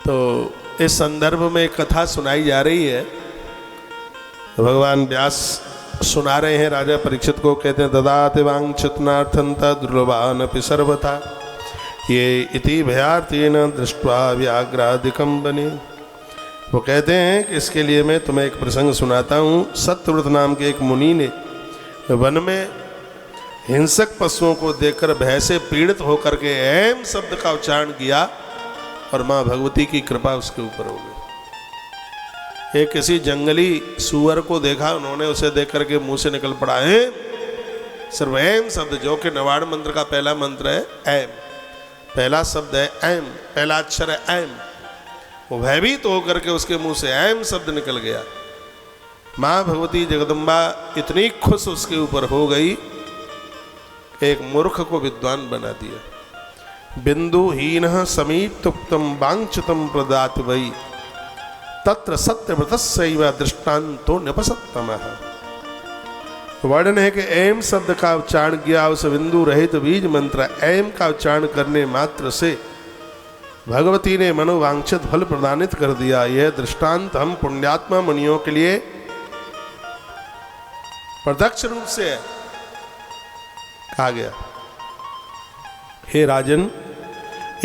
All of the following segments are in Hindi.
तो इस संदर्भ में एक कथा सुनाई जा रही है। भगवान व्यास सुना रहे हैं राजा परीक्षित को। कहते हैं ददाति वांछितनार्थंता दुर्लभानपि सर्वथा ये इति भयार्तेन दृष्ट्वा व्याघ्रादिकं बने। वो कहते हैं कि इसके लिए मैं तुम्हें एक प्रसंग सुनाता हूँ। सत्यव्रत नाम के एक मुनि ने वन में हिंसक पशुओं को देखकर भय से पीड़ित होकर के ऐम शब्द का उच्चारण किया और माँ भगवती की कृपा उसके ऊपर हो गई। एक किसी जंगली सूअर को देखा, उन्होंने उसे देख करके मुंह से निकल पड़ा ऐम। सिर्फ ऐम शब्द, जो कि नवाड़ मंत्र का पहला मंत्र है ऐम, पहला शब्द है ऐम, पहला अक्षर है ऐम। वो भयभीत होकर के उसके मुंह से ऐम शब्द निकल गया। माँ भगवती जगदम्बा इतनी खुश उसके ऊपर हो गई, एक मूर्ख को विद्वान बना दिया। बिंदुहीन समीतुक्तम वांछितम प्रदात वै तत्र सत्यव्रतस्यैव दृष्टान्तो निपसत्तमः। वर्णन है कि ऐम शब्द का उच्चारण किया, उस बिंदु रहित बीज मंत्र ऐम का उच्चारण करने मात्र से भगवती ने मनोवांछित फल प्रदानित कर दिया। यह दृष्टांत हम पुण्यात्मा मुनियों के लिए प्रत्यक्ष रूप से कहा गया। हे राजन,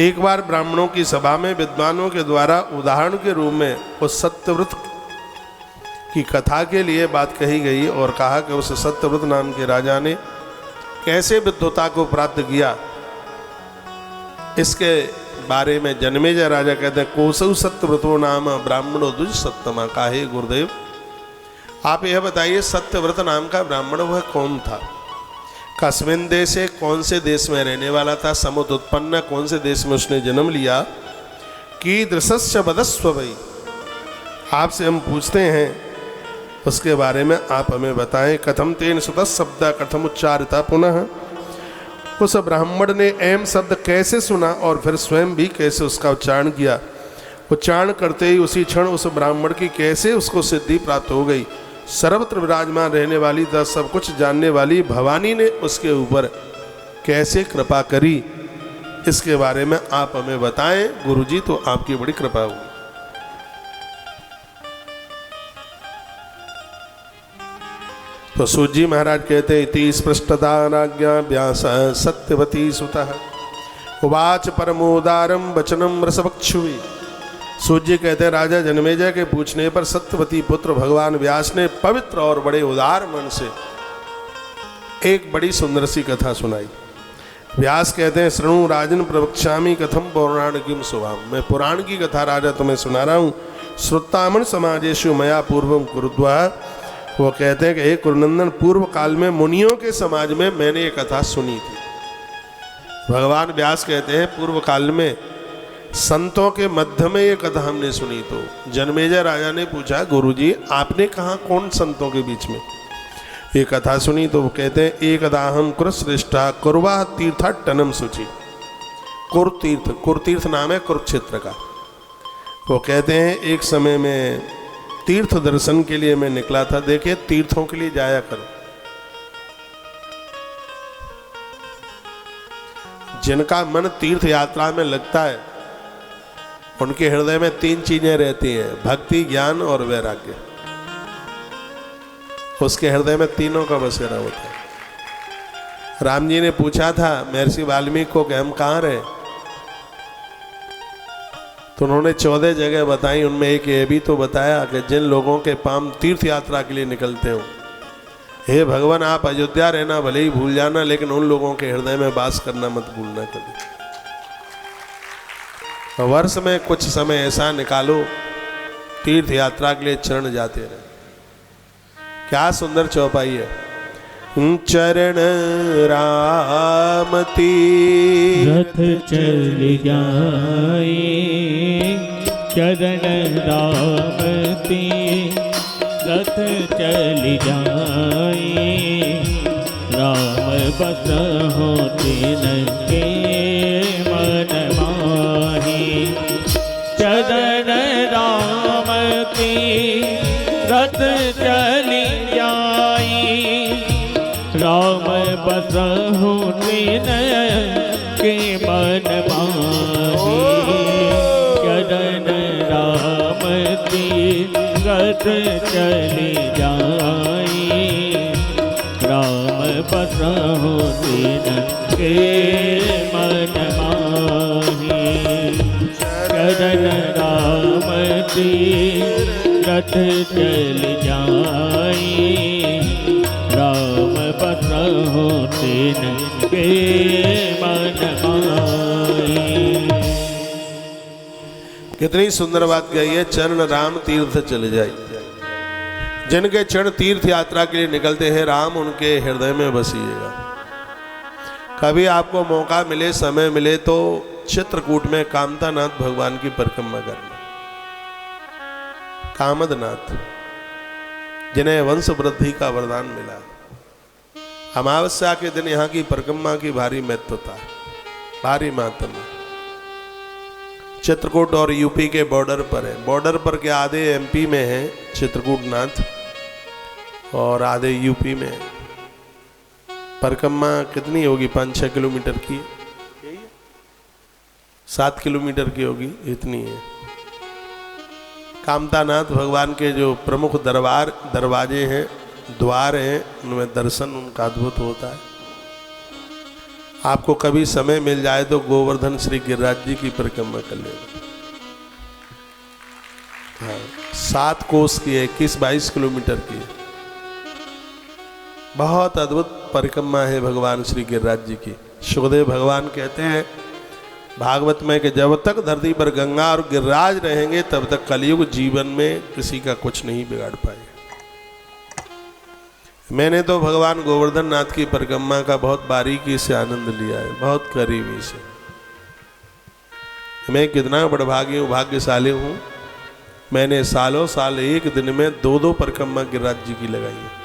एक बार ब्राह्मणों की सभा में विद्वानों के द्वारा उदाहरण के रूप में उस सत्यव्रत की कथा के लिए बात कही गई और कहा कि उस सत्यव्रत नाम के राजा ने कैसे विद्वता को प्राप्त किया। इसके बारे में जन्मेजय राजा कहते हैं कोसौ सत्यव्रतो नाम ब्राह्मणो द्विज सत्तमा। काहे गुरुदेव, आप यह बताइए सत्यव्रत नाम का ब्राह्मण वह कौन था, कस्मिन देशे, कौन से देश में रहने वाला था, समुद्र उत्पन्न, कौन से देश में उसने जन्म लिया, कीदृशस्य वदस्व वै। आपसे हम पूछते हैं उसके बारे में आप हमें बताएं। कथम तेन सुतः शब्द कथम उच्चारिता पुनः। उस ब्राह्मण ने ऐम शब्द कैसे सुना और फिर स्वयं भी कैसे उसका उच्चारण किया। उच्चारण करते ही उसी क्षण उस ब्राह्मण की कैसे उसको सिद्धि प्राप्त हो गई। सर्वत्र विराजमान रहने वाली तथा सब कुछ जानने वाली भवानी ने उसके ऊपर कैसे कृपा करी, इसके बारे में आप हमें बताएं गुरुजी, तो आपकी बड़ी कृपा होगी। तो सूत जी महाराज कहते इति स्पष्टता राज्ञा व्यास सत्यवती सुतः उवाच परमोदारम वचनम रसवक्षुवी। सूत जी कहते हैं राजा जन्मेजय के पूछने पर सत्यवती पुत्र भगवान व्यास ने पवित्र और बड़े उदार मन से एक बड़ी सुंदर सी कथा सुनाई। व्यास कहते हैं शृणु राजन प्रवक्ष्यामि कथम पौराणिकीम शुभाम। मैं पुराण की कथा राजा तुम्हें सुना रहा हूँ। श्रुतामन समाजेशु मया पूर्वम कुरुद्वा। वो कहते हैं कि हे कुरुनंदन, पूर्व काल में मुनियों के समाज में मैंने ये कथा सुनी थी। भगवान व्यास कहते हैं पूर्व काल में संतों के मध्य में ये कथा हमने सुनी। तो जन्मेजय राजा ने पूछा गुरुजी आपने कहा कौन संतों के बीच में ये कथा सुनी। तो वो कहते हैं एकदा हम कुरुश्रेष्ठा कुरवा तीर्थाटनम सूची। कुरुतीर्थ, कुरुतीर्थ नाम है कुरुक्षेत्र का। वो कहते हैं एक समय में तीर्थ दर्शन के लिए मैं निकला था। देखिए तीर्थों के लिए जाया करो, जिनका मन तीर्थ यात्रा में लगता है उनके हृदय में तीन चीजें रहती हैं, भक्ति, ज्ञान और वैराग्य। उसके हृदय में तीनों का बसेरा होता है। राम जी ने पूछा था महर्षि वाल्मीकि को कि हम कहाँ रहे, तो उन्होंने 14 जगह बताई। उनमें एक ये भी तो बताया कि जिन लोगों के पांव तीर्थ यात्रा के लिए निकलते हो, हे भगवान आप अयोध्या रहना भले ही भूल जाना, लेकिन उन लोगों के हृदय में वास करना मत भूलना कभी। वर्ष में कुछ समय ऐसा निकालो तीर्थ यात्रा के लिए चरण जाते रहे। क्या सुंदर चौपाई है। चरण राम तीर्थ चल जाए, चरण राम तीर्थ चल जाए, राम बस होते के मन माही। चरण राम तीर्थ चल जाए, राम बस होते के मन माही। चरण तीरथ चली जाई। राम बसहु दीन के मन माही। चरण राम तीरथ चली जाई। राम बसहु दीन के मन माही। कितनी सुंदर बात कही है, चरण राम तीर्थ चले जाए। जिनके चरण तीर्थ यात्रा के लिए निकलते हैं, राम उनके हृदय में बसिएगा। कभी आपको मौका मिले, समय मिले तो चित्रकूट में कामतानाथ भगवान की परिक्रमा करना। कामदनाथ जिन्हें वंश वृद्धि का वरदान मिला, अमावस्या के दिन यहाँ की परिक्रमा की भारी महत्वता है, भारी मात्रा। चित्रकूट और यूपी के बॉर्डर पर है। बॉर्डर पर के आधे एमपी में है चित्रकूटनाथ और आधे यूपी में है। परिक्रमा कितनी होगी? 5-6 किलोमीटर की, 7 किलोमीटर की होगी, इतनी है। कामतानाथ भगवान के जो प्रमुख दरवाजे हैं, द्वार हैं, उनमें दर्शन उनका अद्भुत होता है। आपको कभी समय मिल जाए तो गोवर्धन श्री गिरिराज जी की परिक्रमा कर लेना। हाँ, 7 कोस की है, 21-22 किलोमीटर की है। बहुत अद्भुत परिक्रमा है भगवान श्री गिरिराज जी की। सुखदेव भगवान कहते हैं भागवत में कि जब तक धरती पर गंगा और गिरिराज रहेंगे तब तक कलयुग जीवन में किसी का कुछ नहीं बिगाड़ पाएगा। मैंने तो भगवान गोवर्धन नाथ की परिक्रमा का बहुत बारीकी से आनंद लिया है, बहुत करीबी से। मैं कितना बड़भागी हूँ, भाग्यशाली हूँ। मैंने सालों साल एक दिन में 2-2 परिक्रमा गिरिराज जी की लगाई है।